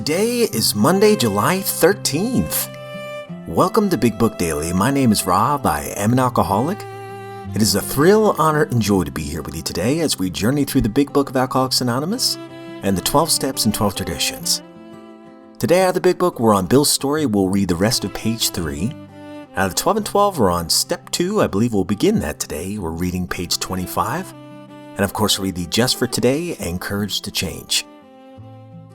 Today is Monday, July 13th. Welcome to Big Book Daily. My name is Rob. I am an alcoholic. It is a thrill, honor, and joy to be here with you today as we journey through the Big Book of Alcoholics Anonymous and the 12 Steps and 12 Traditions. Today out of the Big Book, we're on Bill's story. We'll read the rest of page 3. Out of the 12 and 12, we're on Step 2. I believe we'll begin that today. We're reading page 25. And of course, we'll read the Just for Today and Courage to Change.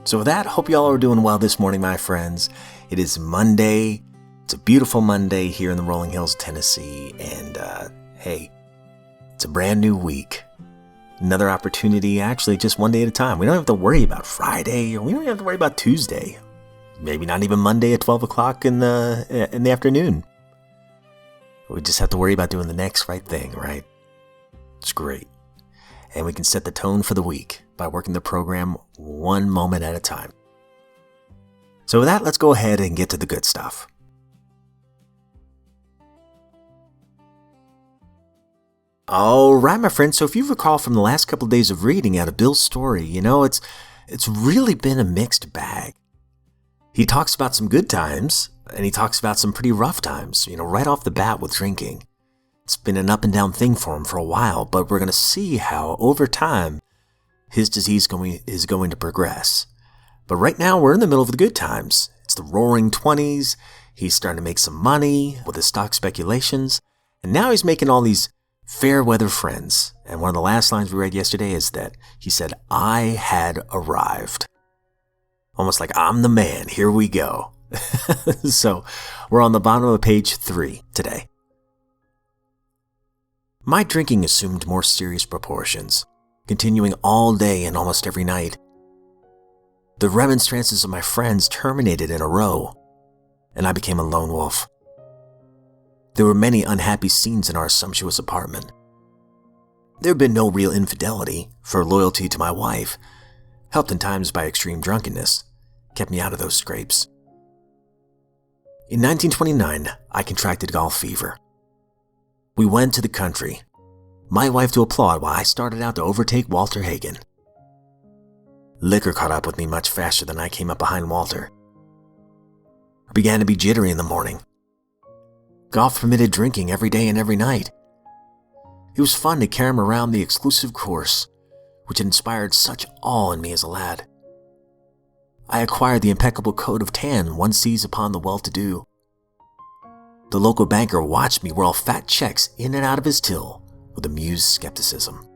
So with that, hope you all are doing well this morning, my friends. It is Monday. It's a beautiful Monday here in the Rolling Hills, Tennessee. And hey, it's a brand new week. Another opportunity, actually, just one day at a time. We don't have to worry about Friday, or we don't have to worry about Tuesday. Maybe not even Monday at 12 o'clock in the afternoon. We just have to worry about doing the next right thing, right? It's great. And we can set the tone for the week by working the program one moment at a time. So with that, let's go ahead and get to the good stuff. All right, my friends. So if you recall from the last couple of days of reading out of Bill's story, it's really been a mixed bag. He talks about some good times, and he talks about some pretty rough times, right off the bat with drinking. It's been an up and down thing for him for a while, but we're going to see how over time his disease is going to progress. But right now we're in the middle of the good times. It's the roaring 20s. He's starting to make some money with his stock speculations. And now he's making all these fair weather friends. And one of the last lines we read yesterday is that he said, "I had arrived." Almost like, I'm the man. Here we go. So we're on the bottom of page 3 today. My drinking assumed more serious proportions, continuing all day and almost every night. The remonstrances of my friends terminated in a row, and I became a lone wolf. There were many unhappy scenes in our sumptuous apartment. There had been no real infidelity, for loyalty to my wife, helped in times by extreme drunkenness, kept me out of those scrapes. In 1929, I contracted golf fever. We went to the country, my wife to applaud while I started out to overtake Walter Hagen. Liquor caught up with me much faster than I came up behind Walter. I began to be jittery in the morning. Golf permitted drinking every day and every night. It was fun to carry him around the exclusive course, which had inspired such awe in me as a lad. I acquired the impeccable coat of tan one sees upon the well-to-do. The local banker watched me whirl fat checks in and out of his till with amused skepticism.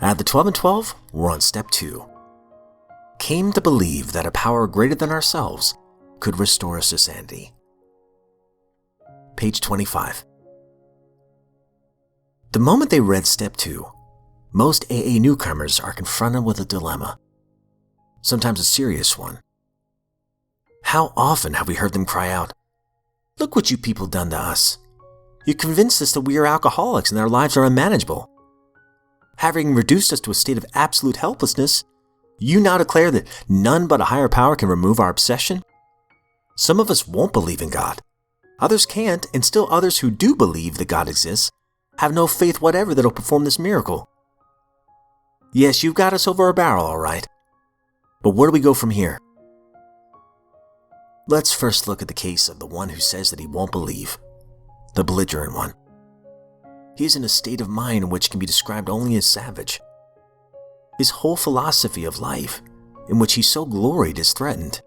At the 12 and 12, we're on step 2. Came to believe that a power greater than ourselves could restore us to sanity. Page 25. The moment they read step 2, most AA newcomers are confronted with a dilemma. Sometimes a serious one. How often have we heard them cry out, "Look what you people done to us. You convinced us that we are alcoholics and our lives are unmanageable. Having reduced us to a state of absolute helplessness, you now declare that none but a higher power can remove our obsession? Some of us won't believe in God. Others can't, and still others who do believe that God exists have no faith whatever that will perform this miracle. Yes, you've got us over a barrel, all right. But where do we go from here?" Let's first look at the case of the one who says that he won't believe, the belligerent one. He is in a state of mind in which can be described only as savage. His whole philosophy of life, in which he so gloried, is threatened.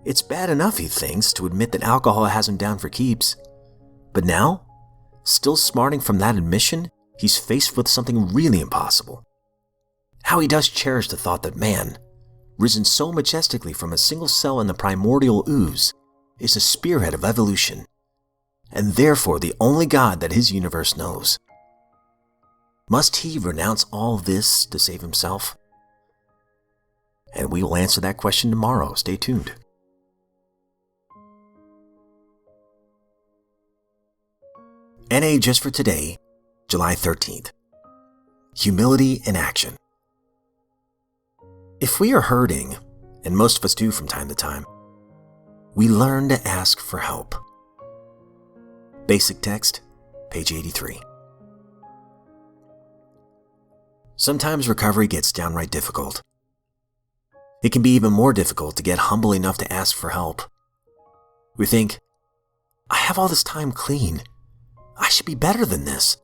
It's bad enough, he thinks, to admit that alcohol has him down for keeps. But now, still smarting from that admission, he's faced with something really impossible. How he does cherish the thought that man, risen so majestically from a single cell in the primordial ooze, is a spearhead of evolution, and therefore the only God that his universe knows. Must he renounce all this to save himself? And we will answer that question tomorrow. Stay tuned. NA Just for Today, July 13th. Humility in action. If we are hurting, and most of us do from time to time, we learn to ask for help. Basic text, page 83. Sometimes recovery gets downright difficult. It can be even more difficult to get humble enough to ask for help. We think, I have all this time clean. I should be better than this.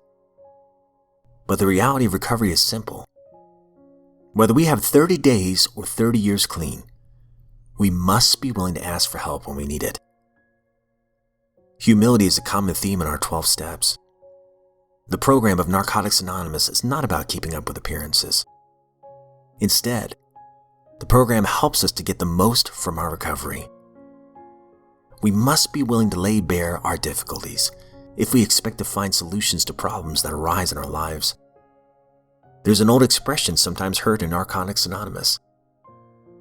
But the reality of recovery is simple. Whether we have 30 days or 30 years clean, we must be willing to ask for help when we need it. Humility is a common theme in our 12 steps. The program of Narcotics Anonymous is not about keeping up with appearances. Instead, the program helps us to get the most from our recovery. We must be willing to lay bare our difficulties if we expect to find solutions to problems that arise in our lives. There's an old expression sometimes heard in Narcotics Anonymous.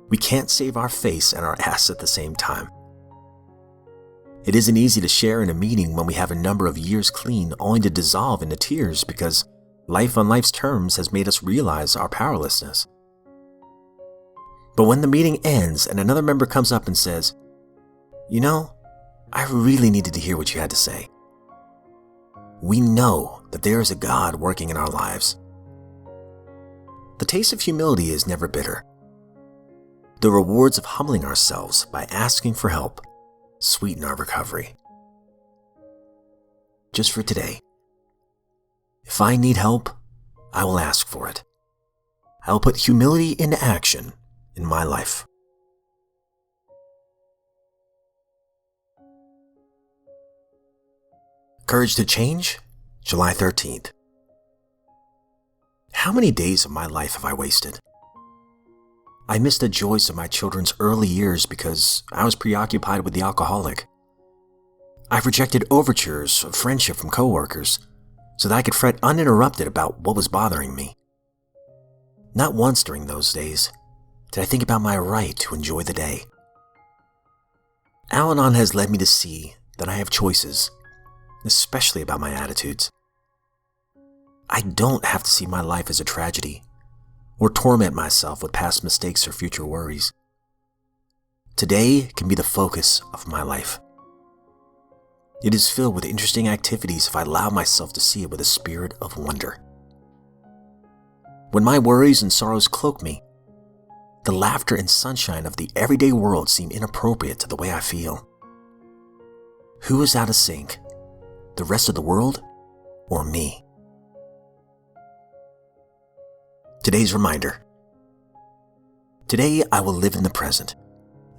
We can't save our face and our ass at the same time. It isn't easy to share in a meeting when we have a number of years clean only to dissolve into tears because life on life's terms has made us realize our powerlessness. But when the meeting ends and another member comes up and says, "You know, I really needed to hear what you had to say," we know that there is a God working in our lives. The taste of humility is never bitter. The rewards of humbling ourselves by asking for help sweeten our recovery. Just for today, if I need help, I will ask for it. I will put humility into action in my life. Courage to Change, July 13th. How many days of my life have I wasted? I missed the joys of my children's early years because I was preoccupied with the alcoholic. I've rejected overtures of friendship from coworkers so that I could fret uninterrupted about what was bothering me. Not once during those days did I think about my right to enjoy the day. Al-Anon has led me to see that I have choices, especially about my attitudes. I don't have to see my life as a tragedy or torment myself with past mistakes or future worries. Today can be the focus of my life. It is filled with interesting activities if I allow myself to see it with a spirit of wonder. When my worries and sorrows cloak me, the laughter and sunshine of the everyday world seem inappropriate to the way I feel. Who is out of sync? The rest of the world or me? Today's reminder. Today I will live in the present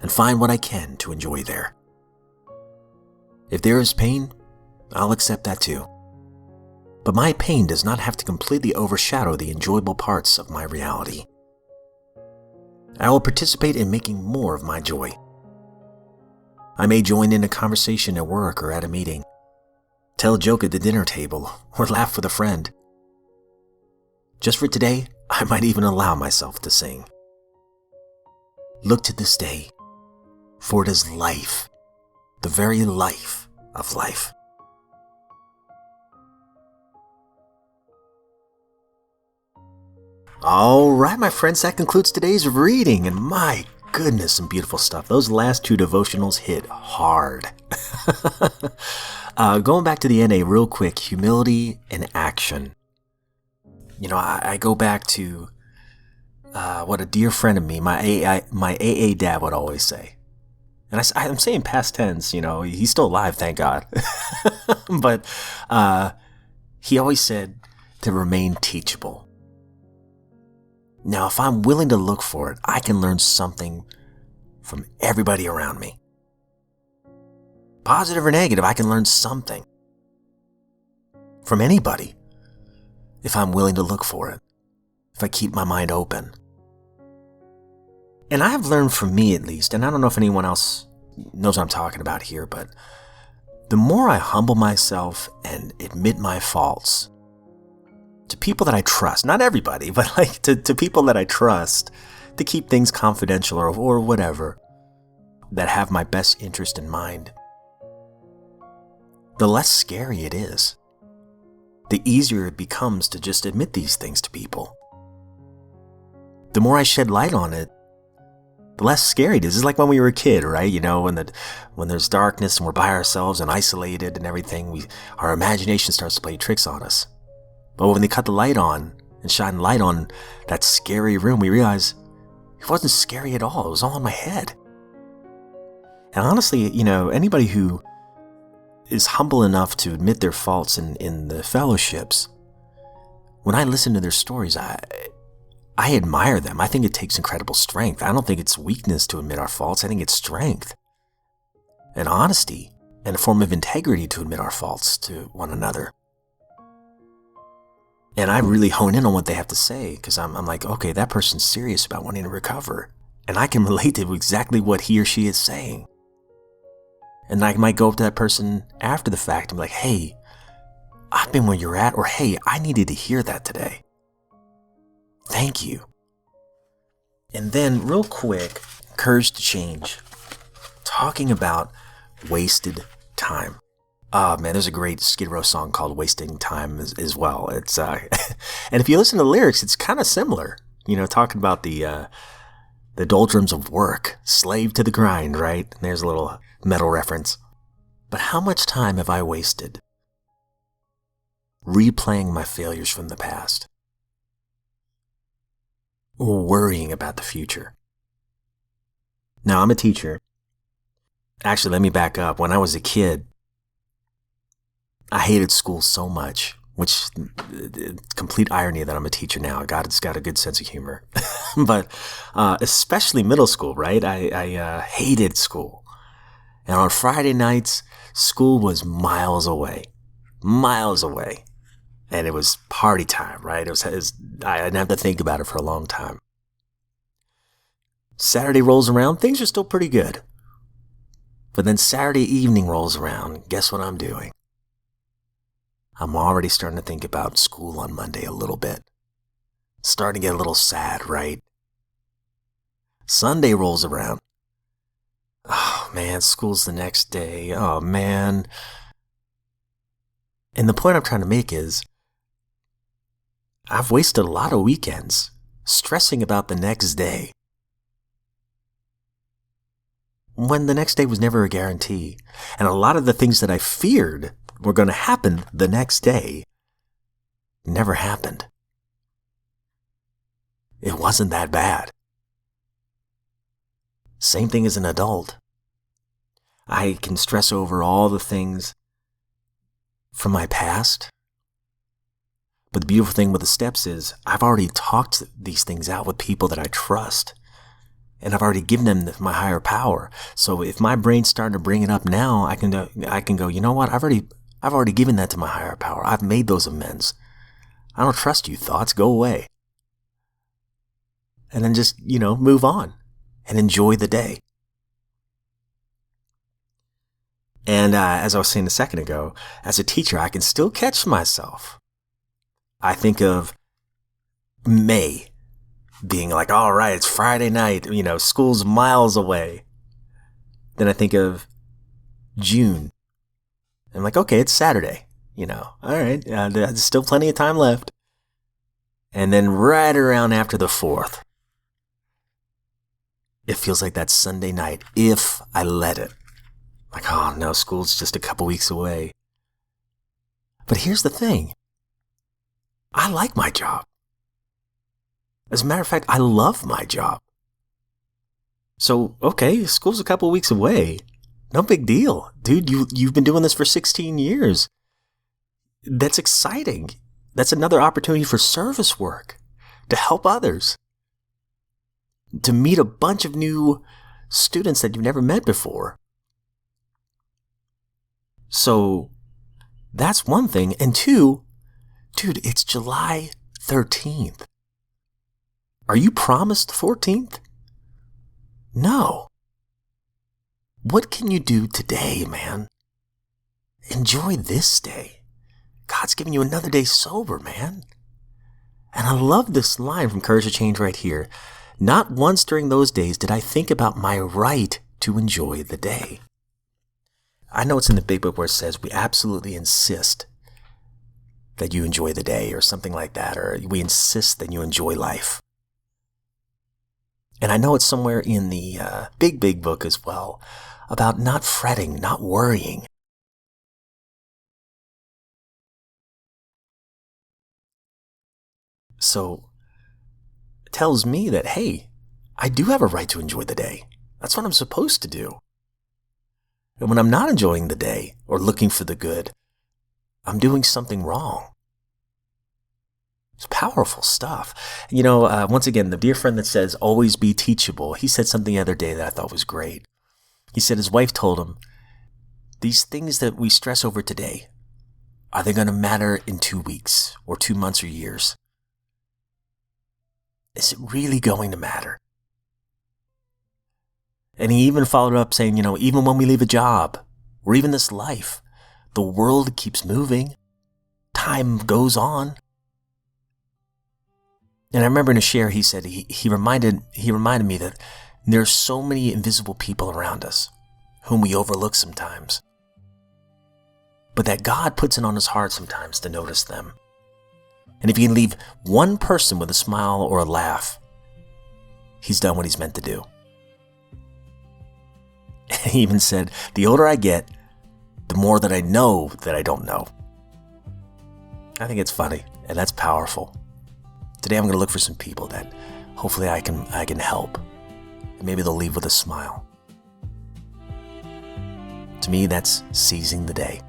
and find what I can to enjoy there. If there is pain, I'll accept that too. But my pain does not have to completely overshadow the enjoyable parts of my reality. I will participate in making more of my joy. I may join in a conversation at work or at a meeting, tell a joke at the dinner table, or laugh with a friend. Just for today, I might even allow myself to sing. Look to this day, for it is life, the very life of life. All right, my friends, that concludes today's reading, and my goodness, some beautiful stuff. Those last two devotionals hit hard. Going back to the NA real quick, humility in action. You know, I go back to what a dear friend of me, my AA dad would always say. And I'm saying past tense, you know, he's still alive, thank God. But he always said to remain teachable. Now, if I'm willing to look for it, I can learn something from everybody around me. Positive or negative, I can learn something from anybody if I'm willing to look for it, if I keep my mind open. And I have learned from me at least, and I don't know if anyone else knows what I'm talking about here, but the more I humble myself and admit my faults to people that I trust, not everybody, but like to people that I trust to keep things confidential or whatever, that have my best interest in mind, the less scary it is. The easier it becomes to just admit these things to people. The more I shed light on it, the less scary it is. It's like when we were a kid, right? You know, when there's darkness and we're by ourselves and isolated and everything, our imagination starts to play tricks on us. But when they cut the light on and shine light on that scary room, we realize it wasn't scary at all. It was all in my head. And honestly, anybody who is humble enough to admit their faults in the fellowships, when I listen to their stories, I admire them. I think it takes incredible strength. I don't think it's weakness to admit our faults. I think it's strength and honesty and a form of integrity to admit our faults to one another. And I really hone in on what they have to say, because I'm like, okay, that person's serious about wanting to recover. And I can relate to exactly what he or she is saying. And I might go up to that person after the fact and be like, hey, I've been where you're at, or hey, I needed to hear that today. Thank you. And then real quick, courage to change. Talking about wasted time. Oh man, there's a great Skid Row song called Wasting Time as well. It's and if you listen to the lyrics, it's kind of similar. Talking about the doldrums of work, slave to the grind, right? And there's a little metal reference. But how much time have I wasted replaying my failures from the past? Or worrying about the future? Now, I'm a teacher. Actually, let me back up. When I was a kid, I hated school so much, which complete irony that I'm a teacher now. God's got a good sense of humor. But especially middle school, right? I hated school. And on Friday nights, school was miles away. And it was party time, right? I didn't have to think about it for a long time. Saturday rolls around, things are still pretty good. But then Saturday evening rolls around, guess what I'm doing? I'm already starting to think about school on Monday a little bit. Starting to get a little sad, right? Sunday rolls around. Oh man, school's the next day. Oh man. And the point I'm trying to make is, I've wasted a lot of weekends stressing about the next day, when the next day was never a guarantee. And a lot of the things that I feared were going to happen the next day never happened. It wasn't that bad. Same thing as an adult. I can stress over all the things from my past. But the beautiful thing with the steps is I've already talked these things out with people that I trust. And I've already given them my higher power. So if my brain's starting to bring it up now, I can go, you know what? I've already given that to my higher power. I've made those amends. I don't trust you, thoughts. Go away. And then just, move on and enjoy the day. And as I was saying a second ago, as a teacher, I can still catch myself. I think of May being like, all right, it's Friday night, school's miles away. Then I think of June. I'm like, okay, it's Saturday, all right, there's still plenty of time left. And then right around after the 4th, it feels like that Sunday night, if I let it. Like, oh no, school's just a couple weeks away. But here's the thing. I like my job. As a matter of fact, I love my job. So, okay, school's a couple weeks away. No big deal. Dude, you've been doing this for 16 years. That's exciting. That's another opportunity for service work, to help others, to meet a bunch of new students that you've never met before. So that's one thing. And two, dude, it's July 13th. Are you promised the 14th? No. What can you do today, man? Enjoy this day. God's giving you another day sober, man. And I love this line from Courage to Change right here. Not once during those days did I think about my right to enjoy the day. I know it's in the big book where it says we absolutely insist that you enjoy the day or something like that, or we insist that you enjoy life. And I know it's somewhere in the big book as well about not fretting, not worrying. So it tells me that, hey, I do have a right to enjoy the day. That's what I'm supposed to do. And when I'm not enjoying the day or looking for the good, I'm doing something wrong. It's powerful stuff. Once again, the dear friend that says, always be teachable, he said something the other day that I thought was great. He said his wife told him, these things that we stress over today, are they going to matter in 2 weeks or 2 months or years? Is it really going to matter? And he even followed up saying, even when we leave a job or even this life, the world keeps moving. Time goes on. And I remember in a share, he said, he reminded me that there's so many invisible people around us whom we overlook sometimes, but that God puts it on his heart sometimes to notice them. And if he can leave one person with a smile or a laugh, he's done what he's meant to do. And he even said, the older I get, the more that I know that I don't know. I think it's funny, and that's powerful. Today I'm going to look for some people that hopefully I can help. And maybe they'll leave with a smile. To me, that's seizing the day.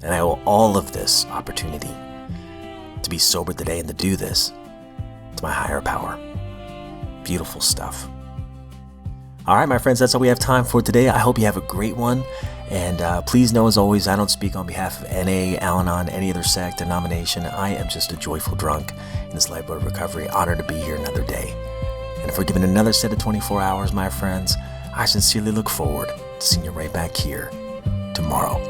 And I owe all of this opportunity to be sober today and to do this to my higher power. Beautiful stuff. All right, my friends, that's all we have time for today. I hope you have a great one. And please know, as always, I don't speak on behalf of NA, Al-Anon, any other sect, denomination. I am just a joyful drunk in this lifeboat of recovery. Honored to be here another day. And if we're given another set of 24 hours, my friends, I sincerely look forward to seeing you right back here tomorrow.